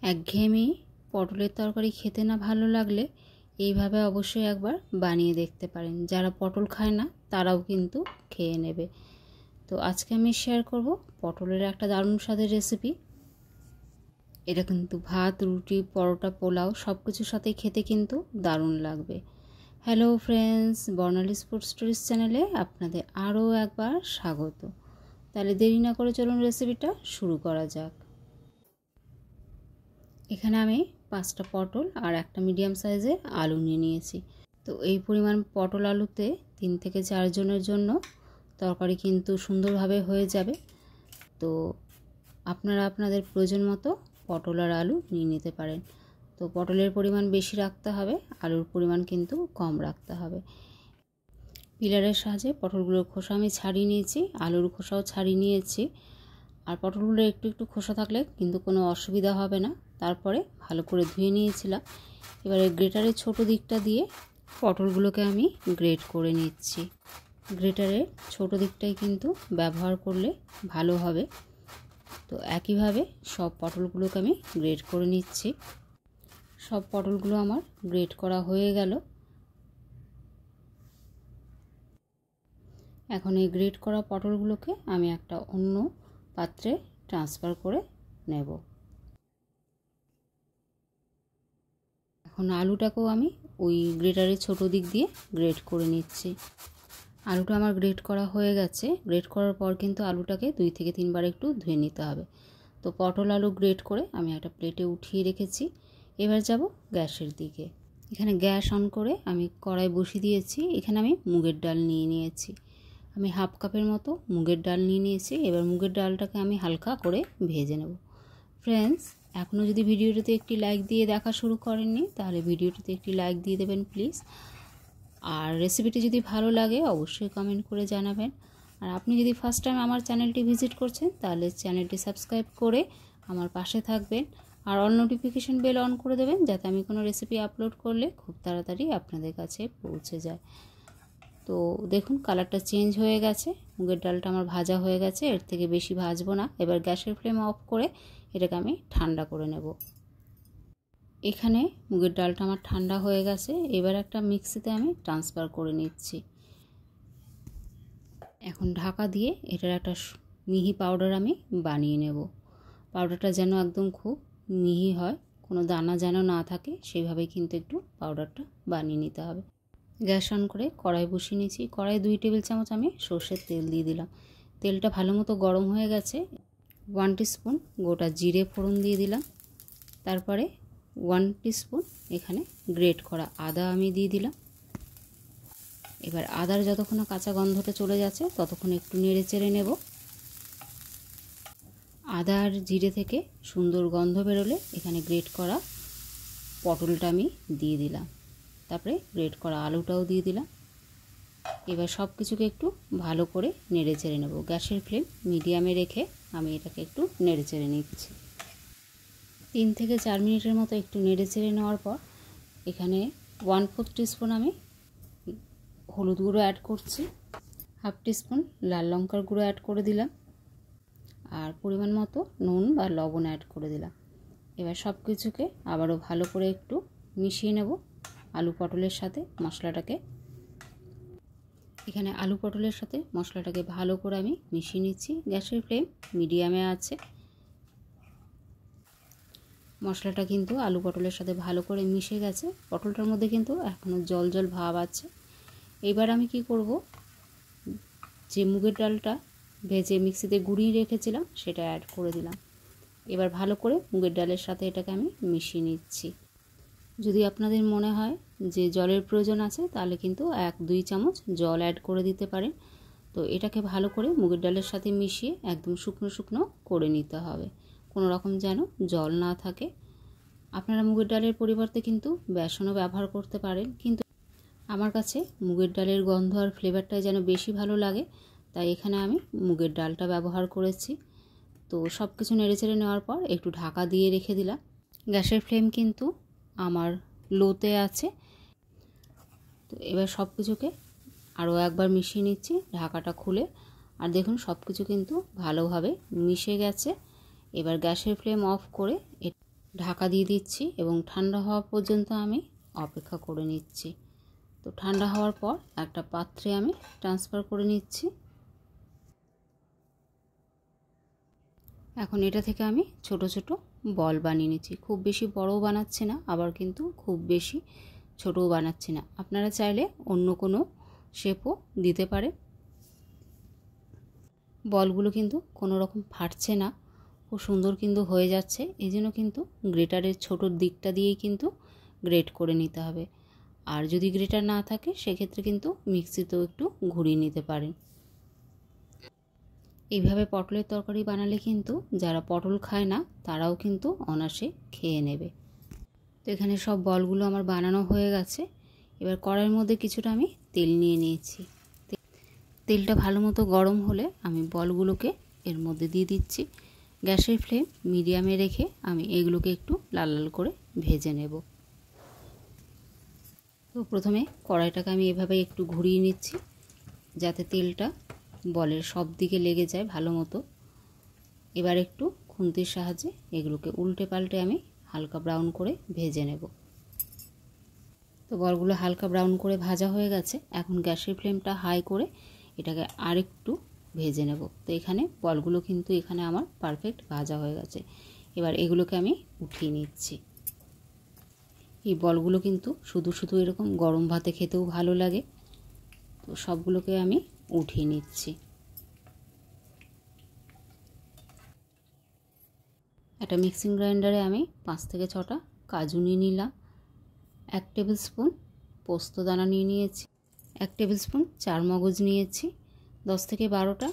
একঘেয়েমি পটলের তরকারি খেতে না ভালো লাগলে এইভাবে অবশ্যই একবার বানিয়ে দেখতে পারেন। যারা পটল খায় না তারাও কিন্তু খেয়ে নেবে। তো আজকে আমি শেয়ার করব পটলের একটা দারুণ স্বাদের রেসিপি। এটা কিন্তু ভাত, রুটি, পরোটা, পোলাও সব কিছুর সাথে খেতে কিন্তু দারুণ লাগবে। হ্যালো ফ্রেন্ডস, বর্ণালী ফুড স্টোরিজ চ্যানেলে আপনাদের আরও একবার স্বাগত। তাহলে দেরি না করে চলুন রেসিপিটা শুরু করা যাক। এখানে আমি 5টা পটল আর একটা মিডিয়াম সাইজের আলু নিয়ে নিয়েছি। তো এই পরিমাণ পটল আলুতে 3 থেকে 4 জনের জন্য তরকারি কিন্তু সুন্দরভাবে হয়ে যাবে। তো আপনারা আপনাদের প্রয়োজন মতো পটল আর আলু নিয়ে নিতে পারেন। তো পটলের পরিমাণ বেশি রাখতে হবে, আলুর পরিমাণ কিন্তু কম রাখতে হবে। পিলারের সাহায্যে পটলগুলোর খোসা আমি ছাড়িয়ে নিয়েছি, আলুর খোসাও ছাড়িয়ে নিয়েছি। আর পটলগুলো একটু একটু খোসা থাকলে কিন্তু কোনো অসুবিধা হবে না। তারপরে ভালো করে ধুয়ে নিয়েছিলাম। এবারে গ্রেটারের ছোট দিকটা দিয়ে পটলগুলোকে আমি গ্রেট করে নিচ্ছি। গ্রেটারের ছোট দিকটাই কিন্তু ব্যবহার করলে ভালো হবে। তো একইভাবে সব পটলগুলোকে আমি গ্রেট করে নিচ্ছি। সব পটলগুলো আমার গ্রেট করা হয়ে গেল। এখন এই গ্রেট করা পটলগুলোকে আমি একটা অন্য পাত্রে ট্রান্সফার করে নেব। এখন আলুটাকেও আমি ওই গ্রেটারের ছোট দিক দিয়ে গ্রেট করে নিচ্ছি। আলুটা আমার গ্রেট করা হয়ে গেছে। গ্রেট করার পর কিন্তু আলুটাকে 2 থেকে 3 বার একটু ধুয়ে নিতে হবে। তো পটল আলু গ্রেট করে আমি একটা প্লেটে উঠিয়ে রেখেছি। এবার যাব গ্যাসের দিকে। এখানে গ্যাস অন করে আমি কড়াই বসিয়ে দিয়েছি। এখানে আমি মুগের ডাল নিয়ে নিয়েছি। আমি হাফ কাপের মতো মুগের ডাল নিয়ে নিয়েছি। এবার মুগের ডালটাকে আমি হালকা করে ভেজে নেব। ফ্রেন্ডস, এখনও যদি ভিডিওটিতে একটি লাইক দিয়ে দেখা শুরু করেননি তাহলে ভিডিওটিতে একটি লাইক দিয়ে দেবেন প্লিজ। আর রেসিপিটি যদি ভালো লাগে অবশ্যই কমেন্ট করে জানাবেন। আর আপনি যদি ফার্স্ট টাইম আমার চ্যানেলটি ভিজিট করছেন তাহলে চ্যানেলটি সাবস্ক্রাইব করে আমার পাশে থাকবেন। আর অল নোটিফিকেশন বেল অন করে দেবেন যাতে আমি কোনো রেসিপি আপলোড করলে খুব তাড়াতাড়ি আপনাদের কাছে পৌঁছে যায়। তো দেখুন কালারটা চেঞ্জ হয়ে গেছে। মুগের ডালটা আমার ভাজা হয়ে গেছে, এর থেকে বেশি ভাজবো না। এবার গ্যাসের ফ্লেম অফ করে এটাকে আমি ঠান্ডা করে নেব। এখানে মুগের ডালটা আমার ঠান্ডা হয়ে গেছে। এবার একটা মিক্সিতে আমি ট্রান্সফার করে নিচ্ছি। এখন ঢাকা দিয়ে এটার একটা মিহি পাউডার আমি বানিয়ে নেব। পাউডারটা যেন একদম খুব মিহি হয়, কোনো দানা যেন না থাকে, সেইভাবে কিন্তু একটু পাউডারটা বানিয়ে নিতে হবে। গ্যাস অন করে কড়াই বসিয়ে নিয়েছি। কড়াই 2 টেবিল চামচ আমি সর্ষের তেল দিয়ে দিলাম। তেলটা ভালো মতো গরম হয়ে গেছে। 1 টিস্পুন গোটা জিরে ফোড়ন দিয়ে দিলাম। তারপরে 1 টিস্পুন এখানে গ্রেট করা আদা আমি দিয়ে দিলাম। এবার আদার যতক্ষণ কাঁচা গন্ধটা চলে যাচ্ছে ততক্ষণ একটু নেড়ে চেড়ে নেব। আদা আর জিরে থেকে সুন্দর গন্ধ বেরোলে এখানে গ্রেট করা পটলটা আমি দিয়ে দিলাম। তারপরে গ্রেট করা আলুটাও দিয়ে দিলাম। এবার সব কিছুকে একটু ভালো করে নেড়ে চেড়ে নেব। গ্যাসের ফ্লেম মিডিয়ামে রেখে আমি এটাকে একটু নেড়ে চেড়ে নিচ্ছি। 3 থেকে 4 মিনিটের মতো একটু নেড়ে চেড়ে নেওয়ার পর এখানে 1/4 টিস্পুন আমি হলুদ গুঁড়ো অ্যাড করছি, হাফ টিস্পুন লাল লঙ্কার গুঁড়ো অ্যাড করে দিলাম, আর পরিমাণ মতো নুন বা লবণ অ্যাড করে দিলাম। এবার সব কিছুকে আবারও ভালো করে একটু মিশিয়ে নেব আলু পটলের সাথে মশলাটাকে। এখানে আলু পটলের সাথে মশলাটাকে ভালো করে আমি মিশিয়ে নিচ্ছি। গ্যাসের ফ্লেম মিডিয়ামে আছে। মশলাটা কিন্তু আলু পটলের সাথে ভালো করে মিশে গেছে। পটলটার মধ্যে কিন্তু এখনও জল জল ভাব আছে। এবার আমি কি করব, যে মুগের ডালটা ভেজে মিক্সিতে গুঁড়িয়ে রেখেছিলাম সেটা অ্যাড করে দিলাম। এবার ভালো করে মুগের ডালের সাথে এটাকে আমি মিশিয়ে নিচ্ছি। যদি আপনাদের মনে হয় যে জলের প্রয়োজন আছে তাহলে কিন্তু 1-2 চামচ জল অ্যাড করে দিতে পারেন। তো এটাকে ভালো করে মুগের ডালের সাথে মিশিয়ে একদম শুকনো শুকনো করে নিতে হবে, কোনো রকম যেন জল না থাকে। আপনারা মুগের ডালের পরিবর্তে কিন্তু বেসনও ব্যবহার করতে পারেন, কিন্তু আমার কাছে মুগের ডালের গন্ধ আর ফ্লেভারটাই যেন বেশি ভালো লাগে, তাই এখানে আমি মুগের ডালটা ব্যবহার করেছি। তো সব কিছু নেড়েচেড়ে নেওয়ার পর একটু ঢাকা দিয়ে রেখে দিলাম। গ্যাসের ফ্লেম কিন্তু আমার লোতে আছে। তো এবার সব কিছুকে আরও একবার মিশিয়ে নিচ্ছি ঢাকাটা খুলে। আর দেখুন সব কিছু কিন্তু ভালোভাবে মিশে গেছে। এবার গ্যাসের ফ্লেম অফ করে ঢাকা দিয়ে দিচ্ছি এবং ঠান্ডা হওয়া পর্যন্ত আমি অপেক্ষা করে নিচ্ছি। তো ঠান্ডা হওয়ার পর একটা পাত্রে আমি ট্রান্সফার করে নিচ্ছি। এখন এটা থেকে আমি ছোট ছোট বল বানিয়ে নিচ্ছি। খুব বেশি বড়ও বানাচ্ছি না, আবার কিন্তু খুব বেশি ছোটও বানাচ্ছি না। আপনারা চাইলে অন্য কোনো শেপও দিতে পারে। বলগুলো কিন্তু কোনো রকম ফাটছে না, খুব সুন্দর কিন্তু হয়ে যাচ্ছে। এই জন্য কিন্তু গ্রেটারের ছোট দিকটা দিয়েই কিন্তু গ্রেট করে নিতে হবে। আর যদি গ্রেটার না থাকে সেক্ষেত্রে কিন্তু মিক্সিতেও একটু ঘুরিয়ে নিতে পারেন। এইভাবে পটলের তরকারি বানালে কিন্তু যারা পটল খায় না তারাও কিন্তু অনায়াসে খেয়ে নেবে। তো এখানে সব বলগুলো আমার বানানো হয়ে গেছে। এবার কড়াইয়ের মধ্যে কিছুটা আমি তেল নিয়ে নিয়েছি। তেলটা ভালো মতো গরম হলে আমি বলগুলোকে এর মধ্যে দিয়ে দিচ্ছি। গ্যাসের ফ্লেম মিডিয়ামে রেখে আমি এগুলোকে একটু লাল লাল করে ভেজে নেব। তো প্রথমে কড়াইটাকে আমি এভাবে একটু ঘুরিয়ে নিচ্ছি যাতে তেলটা বলের সব দিকে লেগে যায় ভালো মতো। এবার একটু খুন্তির সাহায্যে এগুলোকে উল্টে পাল্টে আমি হালকা ব্রাউন করে ভেজে নেব। তো বলগুলো হালকা ব্রাউন করে ভাজা হয়ে গেছে। এখন গ্যাসের ফ্লেমটা হাই করে এটাকে আরেকটু ভেজে নেব। তো এখানে বলগুলো কিন্তু এখানে আমার পারফেক্ট ভাজা হয়ে গেছে। এবার এগুলোকে আমি উঠিয়ে নিচ্ছি। এই বলগুলো কিন্তু শুধু শুধু এরকম গরম ভাতে খেতেও ভালো লাগে। তো সবগুলোকে আমি উঠিয়ে নিচ্ছি। একটা মিক্সিং গ্রাইন্ডারে আমি 5 থেকে 6টা কাজু নিয়ে নিলাম, 1 টেবিল স্পুন পোস্তদানা নিয়ে নিয়েছি, 1 টেবিল স্পুন চারমগজ নিয়েছি, 10 থেকে 12টা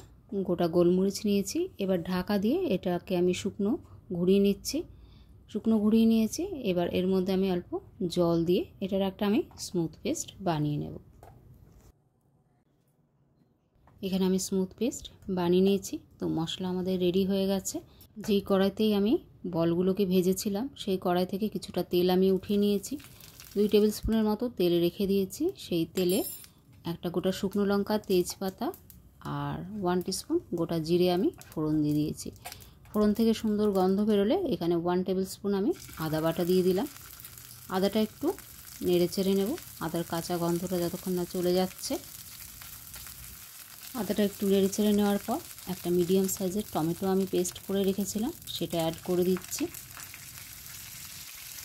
গোটা গোলমরিচ নিয়েছি। এবার ঢাকা দিয়ে এটাকে আমি শুকনো ঘুরিয়ে নিচ্ছি। শুকনো ঘুরিয়ে নিয়েছি। এবার এর মধ্যে আমি অল্প জল দিয়ে এটার একটা আমি স্মুথ পেস্ট বানিয়ে নেব। এখানে আমি স্মুথ পেস্ট বানিয়ে নিয়েছি। তো মশলা আমাদের রেডি হয়ে গেছে। যেই কড়াইতেই আমি বলগুলোকে ভেজেছিলাম সেই কড়াই থেকে কিছুটা তেল আমি উঠিয়ে নিয়েছি। 2 টেবিল স্পুনের মতো তেল রেখে দিয়েছি। সেই তেলে একটা গোটা শুকনো লঙ্কা, তেজপাতা আর 1 টিস্পুন গোটা জিরে আমি ফোড়ন দিয়ে দিয়েছি। ফোড়ন থেকে সুন্দর গন্ধ বেরোলে এখানে 1 টেবিল স্পুন আমি আদা বাটা দিয়ে দিলাম। আদাটা একটু নেড়ে চেড়ে নেব, আদার কাঁচা গন্ধটা যতক্ষণ না চলে যাচ্ছে। আদাটা একটু নেড়ে চেড়ে নেওয়ার পর একটা মিডিয়াম সাইজের টমেটো আমি পেস্ট করে রেখেছিলাম সেটা অ্যাড করে দিচ্ছি।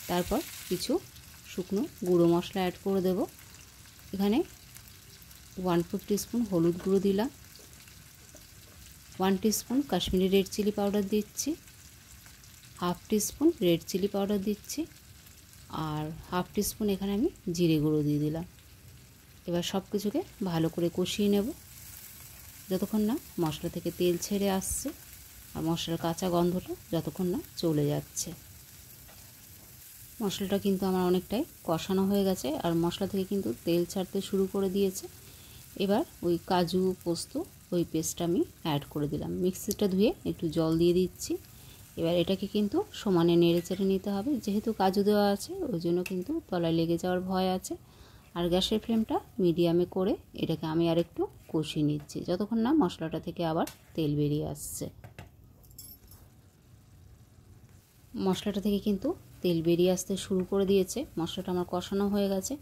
তারপর কিছু শুকনো গুঁড়ো মশলা অ্যাড করে দেব। এখানে 1/4 টিস্পুন হলুদ গুঁড়ো দিলাম, 1 teaspoon Kashmiri red chilli powder দিচ্ছি, 1/2 টিস্পুন রেড চিলি পাউডার দিচ্ছি আর 1/2 টিস্পুন এখানে আমি জিরে গুঁড়ো দিয়ে দিলাম। এবার সব কিছুকে ভালো করে কষিয়ে নেব যতক্ষণ না মশলা থেকে তেল ছেড়ে আসছে আর মশলার কাঁচা গন্ধটা যতক্ষণ না চলে যাচ্ছে। মশলাটা কিন্তু আমার অনেকটাই কষানো হয়ে গেছে আর মশলা থেকে কিন্তু তেল ছাড়তে শুরু করে দিয়েছে। এবার ওই কাজু পোস্ত ওই পেস্টটা আমি অ্যাড করে দিলাম। মিক্সিটা ধুয়ে একটু জল দিয়ে দিচ্ছি। এবার এটাকে কিন্তু সমানে নেড়ে চেড়ে নিতে হবে। যেহেতু কাজু দেওয়া আছে ওই জন্য কিন্তু তলায় লেগে যাওয়ার ভয় আছে। আর গ্যাসের ফ্লেমটা মিডিয়ামে করে এটাকে আমি আর একটু কষিয়ে নিচ্ছি যতক্ষণ না মশলাটা থেকে আবার তেল বেরিয়ে আসছে। মশলাটা থেকে কিন্তু তেল বেরিয়ে আসতে শুরু করে দিয়েছে। মশলাটা আমার কষানো হয়ে গেছে।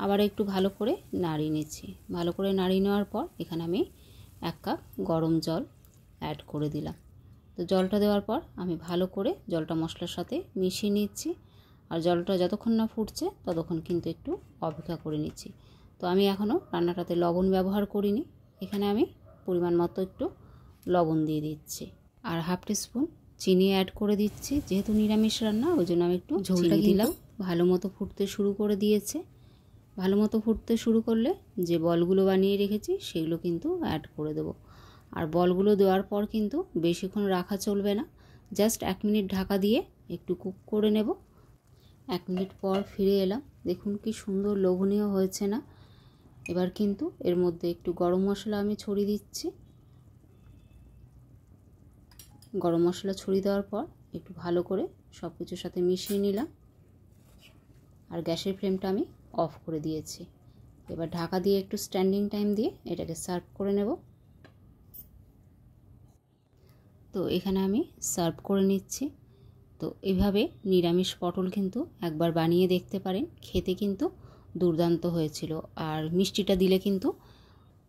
আবার একটু ভালো করে নাড়িয়ে নিচ্ছি। ভালো করে নাড়িয়ে নেওয়ার পর এখানে আমি 1 কাপ গরম জল অ্যাড করে দিলাম। তো জলটা দেওয়ার পর আমি ভালো করে জলটা মশলার সাথে মিশিয়ে নিচ্ছি। আর জলটা যতক্ষণ না ফুটছে ততক্ষণ কিন্তু একটু অপেক্ষা করে নিচ্ছি। তো আমি এখনও রান্নাটাতে লবণ ব্যবহার করিনি। এখানে আমি পরিমাণ মতো একটু লবণ দিয়ে দিচ্ছি আর 1/2 টিস্পুন চিনি অ্যাড করে দিচ্ছি। যেহেতু নিরামিষ রান্না ওই জন্য আমি একটু ঝোলটা দিলাম। ভালো মতো ফুটতে শুরু করে দিয়েছে। ভালো মতো ফুটতে শুরু করলে যে বলগুলো বানিয়ে রেখেছি সেগুলো কিন্তু অ্যাড করে দেব। আর বলগুলো দেওয়ার পর কিন্তু বেশিক্ষণ রাখা চলবে না। জাস্ট 1 মিনিট ঢাকা দিয়ে একটু কুক করে নেব। 1 মিনিট পর ফিরে এলাম। দেখুন কি সুন্দর লোভনীয় হয়েছে না। এবার কিন্তু এর মধ্যে একটু গরম মশলা আমি ছড়িয়ে দিচ্ছি। গরম মশলা ছড়িয়ে দেওয়ার পর একটু ভালো করে সব কিছুর সাথে মিশিয়ে নিলাম আর গ্যাসের ফ্লেমটা আমি অফ করে দিয়েছি। এবার ঢাকা দিয়ে একটু স্ট্যান্ডিং টাইম দিয়ে এটাকে সার্ভ করে নেব। তো এখানে আমি সার্ভ করে নিচ্ছি। তো এইভাবে নিরামিষ পটল কিন্তু একবার বানিয়ে দেখতে পারেন, খেতে কিন্তু দুর্দান্ত হয়েছিল। আর মিষ্টিটা দিলে কিন্তু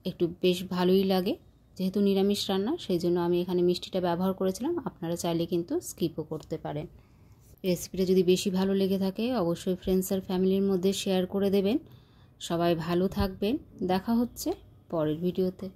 একটু বেশ ভালোই লাগে, যেহেতু নিরামিষ রান্না সেই জন্য আমি এখানে মিষ্টিটা ব্যবহার করেছিলাম। আপনারা চাইলে কিন্তু স্কিপও করতে পারেন। রেসিপিটা যদি বেশি ভালো লেগে থাকে অবশ্যই ফ্রেন্ডস আর ফ্যামিলির মধ্যে শেয়ার করে দেবেন। সবাই ভালো থাকবেন, দেখা হচ্ছে পরের ভিডিওতে।